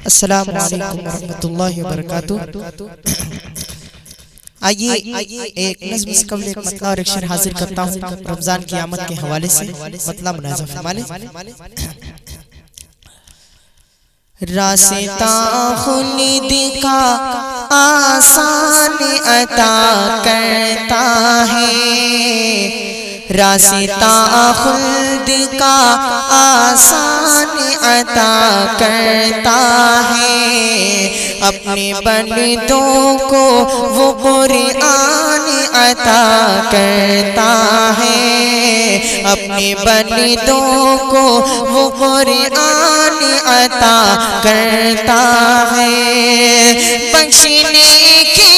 السلام علیکم ورحمۃ اللہ وبرکاتہ۔ آئیے ایک نظم سے قبل ایک مطلع اور ایک شعر حاضر کرتا ہوں رمضان کی آمد کے حوالے سے، مطلع مناظر فرمائیں۔ راستہ خلد کا آسان عطا کرتا ہے، راستہ خلد کا آسان عطا کرتا ہے، اپنے بندوں کو وہ قرآن عطا کرتا ہے، اپنے بندوں کو وہ قرآن عطا کرتا ہے، بخشنے کے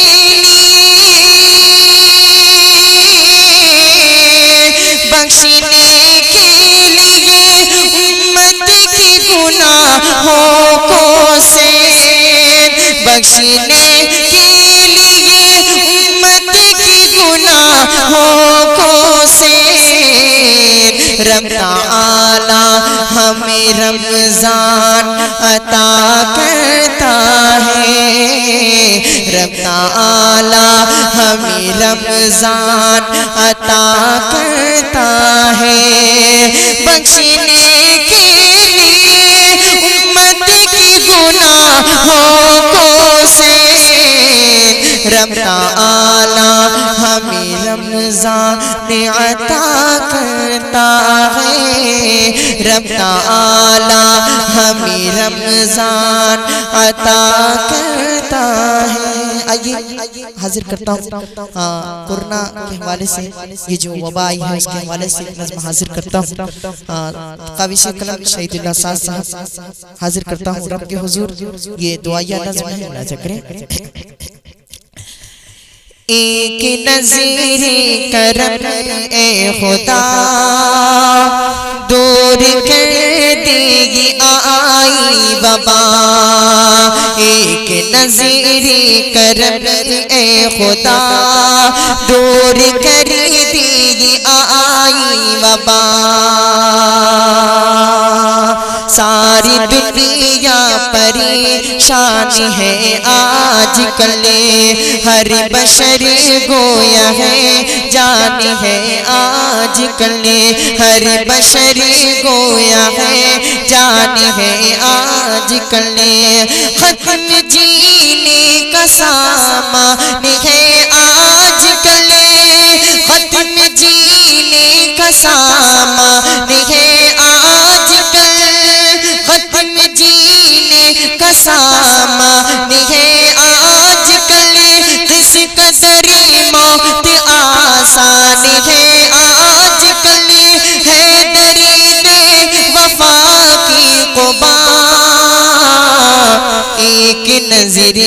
بخشنے کے لیے امت کے گناہوں کو سے، بخشنے کے لیے امت کے گناہوں کو سے، رب تعالی ہمیں رمضان عطا کرتا ہے، رب تعالی ہمیں رمضان عطا کرتا ہے، بخشنے کے لیے امت کے گناہوں کو سے، رب تعالی ہمیں رمضان عطا کرتا ہے، رب تعالی ہمیں رمضان عطا کرتا ہے۔ آئیے حاضر کرتا ہوں کورونا کے حوالے سے، یہ جو وبا آئی ہے اس کے حوالے سے نظم حاضر کرتا ہوں، قاوی سے قلم شہید اللہ ساز صاحب حاضر کرتا ہوں رب کے حضور، یہ دعائیہ نظم ہے، ملاحظہ کریں۔ ایک نظر کرم اے خدا دور کر دے یہ آئی وبا، ایک نظر کرم اے خدا دور کر دے یہ آئی وبا، ساری دنیا پریشان ہے آج کل، ہر بشر گویا ہے جان ہے آج کل، ہر بشر گویا ہے جان ہے آج کل، ختم جینے کا سامان ہے آج کل، ختم جینے کا سامان ہے آج کل، ختم جینے کا سامان ہے آج کل، اس قدر موت آسان ہے آج کل، ہے درد وفا کی قبا، ایک نظر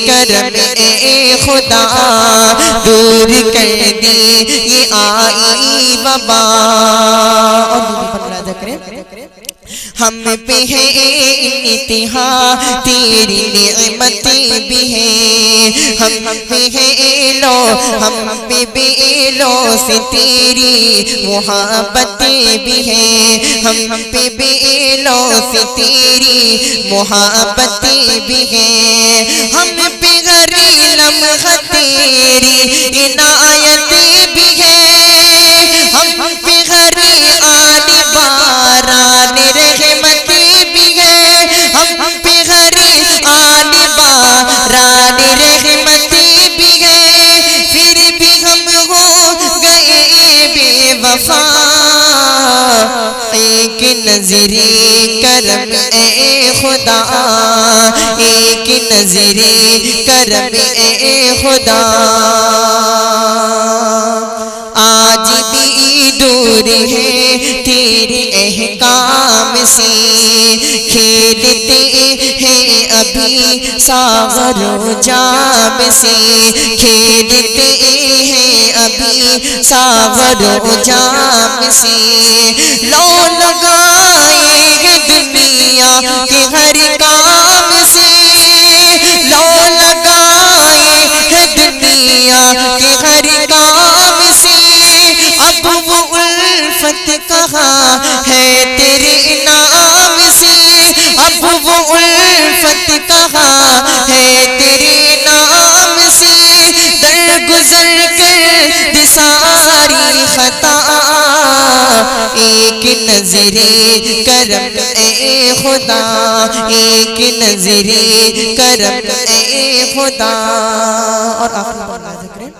کرم اے خدا دور کر دی یہ آئی وبا، ہم پہ ہے انتہا تیری نعمتیں بھی ہیں، ہم پہ ہے ہم پہ بے لوث تیری محبتیں بھی ہیں، ہم پہ بے لوث تیری محبتیں بھی ہیں، ہم پہ ہر لمحہ تیری عنایتیں بھی ہیں، ہم پہ ہر آن باران رحمتیں بھی ہیں، ہم پہ ہر آن باران رحمتیں بھی ہیں، پھر بھی ہم ہو گئے بے وفا، ایک نظر کرم اے خدا، ایک نظر کرم اے خدا، آج بھی دور ہے تیرے احکام سے، کھیلتے ہیں ابھی ساغر و جام سے، کھیلتے ہیں ابھی ساغر و جام سے، لو لگائے ہیں دنیا کے ہر کام سے، لو لگائے ہیں دنیا کے ہر کام سے، اب وہ الفت کہاں ہے تیرے نام سے، اب وہ الفت گزر گرد ساری خطا ایک نظر کرم اے خدا ایک نظر کرم اے خدا اور آخری بار ذکر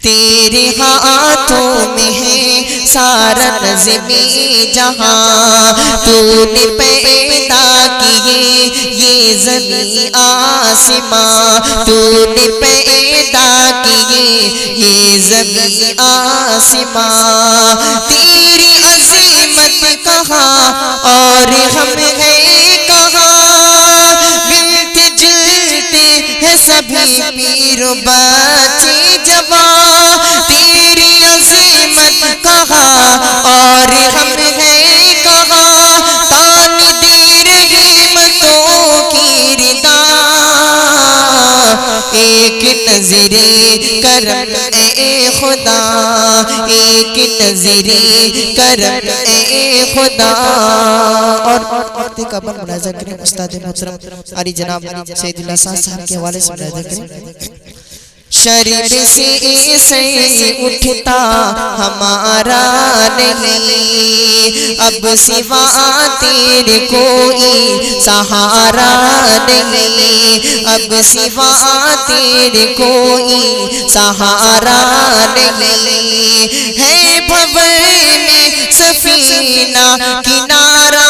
تیرے ہاتھوں میں ہے سارا نظمِ جہاں تو نے پیدا کیے یہ زمین آسماں تو نے پیدا کیے یہ زمین آسماں تیری عظمت کہاں اور ہم ہیں کہاں ملتے جلتے ہیں سبھی پیر و بچے جوان تیری عظمت کہاں اور ہم ہیں کہاں تانی دیر رحمتوں کی ردا ایک نظر کرم اے خدا ایک نظر کرم اے خدا اور وقت کا بن ملاحظہ کریں استاد محترم علی جناب سید اللہ صاحب کے حوالے سے ملاحظہ کریں شرم سے سے اٹھتا ہمارا نہیں اب سوا تیرے کوئی سہارا نہیں اب سوا تیرے کوئی سہارا نہیں ہے بھور میں سفینہ کنارہ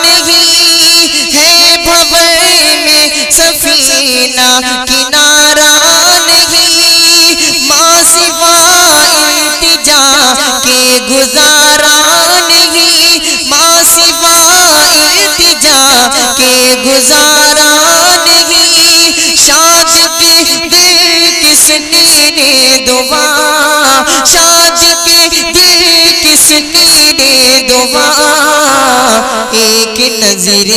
نہیں ہے بھور میں سفینہ کنارہ ماں سوا التجا کے گزارا نہیں ماں سوا التجا کے گزارا نہیں شاج کے دل کس نے دعا شاج کے دل کس نے دعا ایک نظر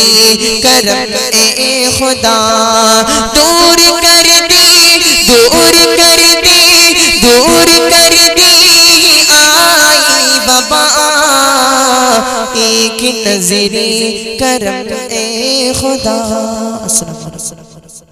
کرم اے خدا دور کر دی دور کر دی دور کر دی آئی بابا ایک نظر کرم اے خدا السلام علیکم